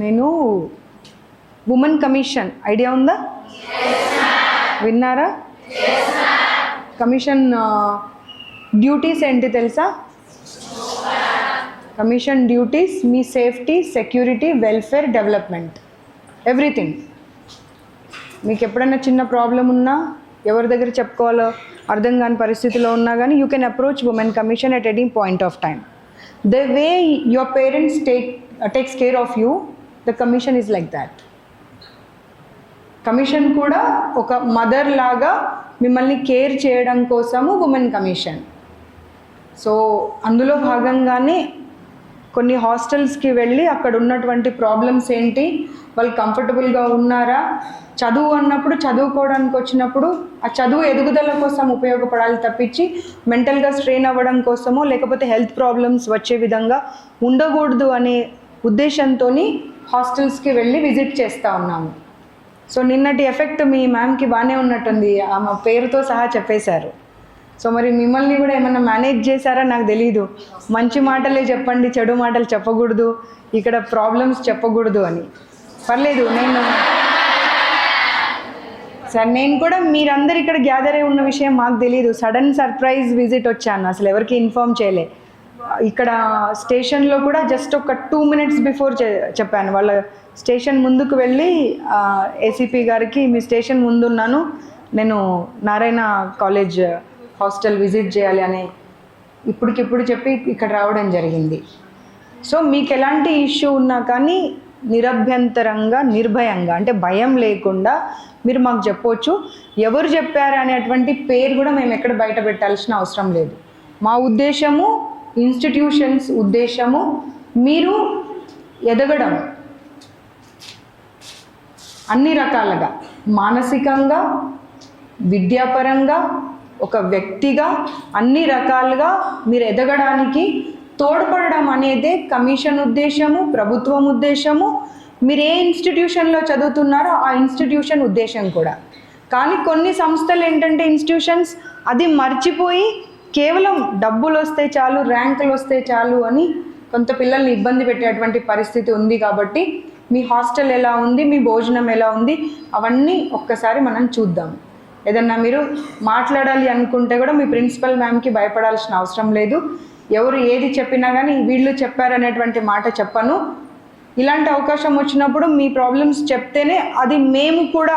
నేను women commission idea ఉందా? విన్నారా? కమిషన్ డ్యూటీస్ ఏంటి తెలుసా? కమిషన్ డ్యూటీస్ మీ safety, security, welfare, development, everything. మీకు ఎప్పుడైనా చిన్న ప్రాబ్లం ఉన్నా, ఎవరి దగ్గర చెప్పుకోవాలో అర్థం కాని పరిస్థితిలో ఉన్నా కానీ you can approach women commission at any point of time. The way your parents takes care of you, the commission is like that. Commission కూడా ఒక మదర్ లాగా మిమ్మల్ని కేర్ చేయడం కోసము ఉమెన్ కమిషన్. సో అందులో భాగంగానే కొన్ని హాస్టల్స్కి వెళ్ళి అక్కడ ఉన్నటువంటి ప్రాబ్లమ్స్ ఏంటి, వాళ్ళు కంఫర్టబుల్గా ఉన్నారా, చదువు అన్నప్పుడు చదువుకోవడానికి వచ్చినప్పుడు ఆ చదువు ఎదుగుదల కోసం ఉపయోగపడాలి తప్పించి మెంటల్గా స్ట్రెయిన్ అవ్వడం కోసమో లేకపోతే హెల్త్ ప్రాబ్లమ్స్ వచ్చే విధంగా ఉండకూడదు అనే ఉద్దేశంతో హాస్టల్స్కి వెళ్ళి విజిట్ చేస్తూ ఉన్నాము. సో నిన్నటి ఎఫెక్ట్ మీ మ్యామ్కి బాగానే ఉన్నట్టుంది, ఆమె పేరుతో సహా చెప్పేశారు. సో మరి మిమ్మల్ని కూడా ఏమన్నా మేనేజ్ చేశారా నాకు తెలీదు. మంచి మాటలే చెప్పండి, చెడు మాటలు చెప్పకూడదు, ఇక్కడ ప్రాబ్లమ్స్ చెప్పకూడదు అని. పర్లేదు, నేను కూడా మీరందరు ఇక్కడ గ్యాదర్ అయి ఉన్న విషయం మాకు తెలీదు. సడన్ సర్ప్రైజ్ విజిట్ వచ్చాను, అసలు ఎవరికి ఇన్ఫార్మ్ చేయలే. ఇక్కడ స్టేషన్లో కూడా జస్ట్ ఒక 2 minutes బిఫోర్ చెప్పాను. వాళ్ళ స్టేషన్ ముందుకు వెళ్ళి ఏసీపీ గారికి మీ స్టేషన్ ముందున్నాను, నేను నారాయణ కాలేజ్ హాస్టల్ విజిట్ చేయాలి అని ఇప్పటికిప్పుడు చెప్పి ఇక్కడ రావడం జరిగింది. సో మీకు ఎలాంటి ఇష్యూ ఉన్నా కానీ నిరభ్యంతరంగా, నిర్భయంగా, అంటే భయం లేకుండా మీరు మాకు చెప్పవచ్చు. ఎవరు చెప్పారు అనేటువంటి పేరు కూడా మేము ఎక్కడ బయట పెట్టాల్సిన అవసరం లేదు. మా ఉద్దేశము, ఇన్స్టిట్యూషన్స్ ఉద్దేశము మీరు ఎదగడం అన్ని రకాలుగా, మానసికంగా, విద్యాపరంగా, ఒక వ్యక్తిగా అన్ని రకాలుగా మీరు ఎదగడానికి తోడ్పడడం అనేదే కమిషన్ ఉద్దేశము, ప్రభుత్వం ఉద్దేశము. మీరు ఏ ఇన్స్టిట్యూషన్లో చదువుతున్నారో ఆ ఇన్స్టిట్యూషన్ ఉద్దేశం కూడా. కానీ కొన్ని సంస్థలు ఏంటంటే ఇన్స్టిట్యూషన్స్ అది మర్చిపోయి కేవలం డబ్బులు వస్తే చాలు, ర్యాంకులు వస్తే చాలు అని కొంత పిల్లల్ని ఇబ్బంది పెట్టేటువంటి పరిస్థితి ఉంది. కాబట్టి మీ హాస్టల్ ఎలా ఉంది, మీ భోజనం ఎలా ఉంది, అవన్నీ ఒక్కసారి మనం చూద్దాం. ఏదన్నా మీరు మాట్లాడాలి అనుకుంటే కూడా మీ ప్రిన్సిపల్ మ్యామ్కి భయపడాల్సిన అవసరం లేదు. ఎవరు ఏది చెప్పినా కానీ వీళ్ళు చెప్పారనేటువంటి మాట చెప్పను. ఇలాంటి అవకాశం వచ్చినప్పుడు మీ ప్రాబ్లమ్స్ చెప్తేనే అది మేము కూడా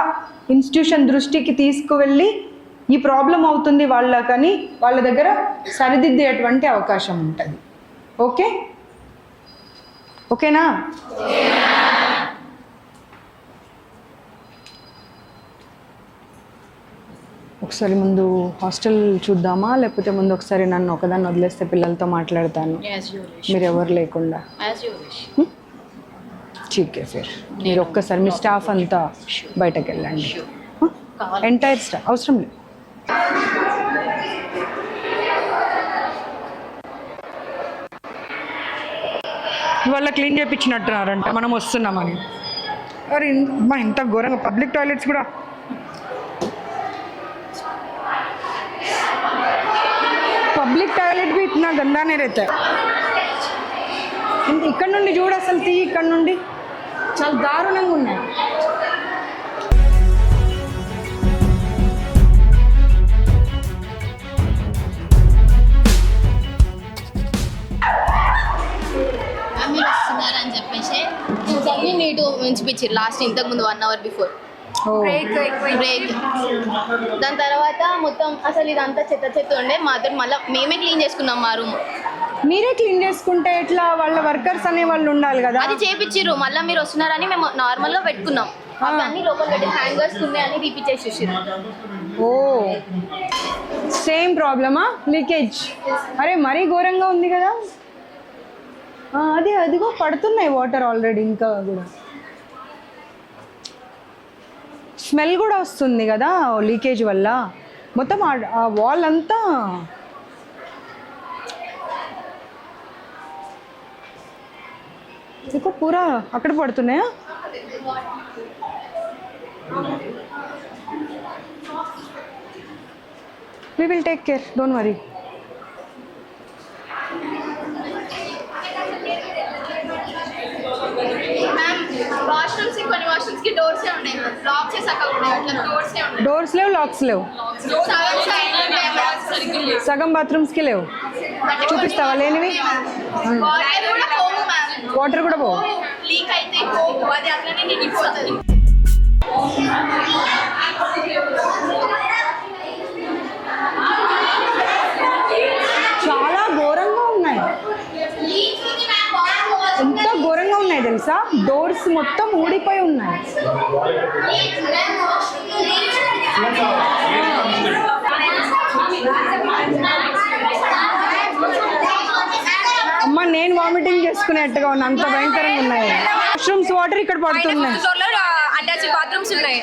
ఇన్స్టిట్యూషన్ దృష్టికి తీసుకువెళ్ళి ఈ ప్రాబ్లం అవుతుంది వాళ్ళకని వాళ్ళ దగ్గర సరిదిద్దేటువంటి అవకాశం ఉంటుంది. ఓకే, ఓకేనా? ఒకసారి ముందు హాస్టల్ చూద్దామా, లేకపోతే ముందు ఒకసారి నన్ను ఒకదాన్ని వదిలేస్తే పిల్లలతో మాట్లాడతాను, మీరు ఎవరు లేకుండా. ठीक है, फिर మీరు ఒక్కసారి మీ స్టాఫ్ అంతా బయటకు వెళ్ళండి. ఎంటైర్ స్టాఫ్ అవసరం లేదు. ఇవాళ క్లీన్ చేయించినట్టున్నారంట మనం వస్తున్నామని. అరే మా ఇంత ఘోరంగా పబ్లిక్ టాయిలెట్స్ కూడా. పబ్లిక్ టాయిలెట్ भी इतना गंदा नहीं रहता है. ఇక్కడ నుండి చూడు, అసలు తీ, ఇక్కడ నుండి చాలా దారుణంగా ఉన్నాయి. మీరు వస్తున్నారని చెప్పేసి అన్ని నీటు ఉంచిపించారు. లాస్ట్ ఇంతకుముందు 1 hour బిఫోర్ బ్రేక్. దాని తర్వాత మొత్తం అసలు ఇదంతా చెత్త ఉండే, మాత్రం మళ్ళీ మేమే క్లీన్ చేసుకున్నాం మా రూమ్. మీరే క్లీన్ చేసుకుంటే ఎట్లా? వాళ్ళ వర్కర్స్ అనే వాళ్ళు ఉండాలి కదా. అది చేపించారు. మళ్ళీ మీరు వస్తున్నారని మేము నార్మల్గా పెట్టుకున్నాం. అవన్నీ లోపల పెట్టి హ్యాంగర్స్ ఉన్నాయని తీపిచ్చేసేసారు. ఓ, సేమ్ ప్రాబ్లమా? లీకేజ్? అరే మరీ ఘోరంగా ఉంది కదా. అదిగో పడుతున్నాయి వాటర్ ఆల్రెడీ. ఇంకా కూడా స్మెల్ కూడా వస్తుంది కదా లీకేజ్ వల్ల. మొత్తం ఆ వాల్ అంతా देखो पूरा అక్కడ పడుతున్నాయా? we will take care, don't worry. Ma'am doors లేవు, లాక్స్ లేవు, సగం బాత్రూమ్స్కి లేవు. చూపిస్తావా లేనివి? వాటర్ కూడా పోవు. లీక్ అయితే పోవు, అది అట్లనే నిండిపోతుంది. చాలా ఘోరంగా ఉన్నాయి, ఎంత ఘోరంగా ఉన్నాయి తెలుసా? డోర్స్ మొత్తం ఊడిపోయి ఉన్నాయి. అమ్మ నేను వామిటింగ్ చేసుకునేట్టుగా ఉన్నా, అంత భయంకరంగా ఉన్నాయి. వాష్రూమ్స్ వాటర్ ఇక్కడ పడుతున్నాయి. అటాచ్డ్ బాత్రూమ్స్ ఉన్నాయి.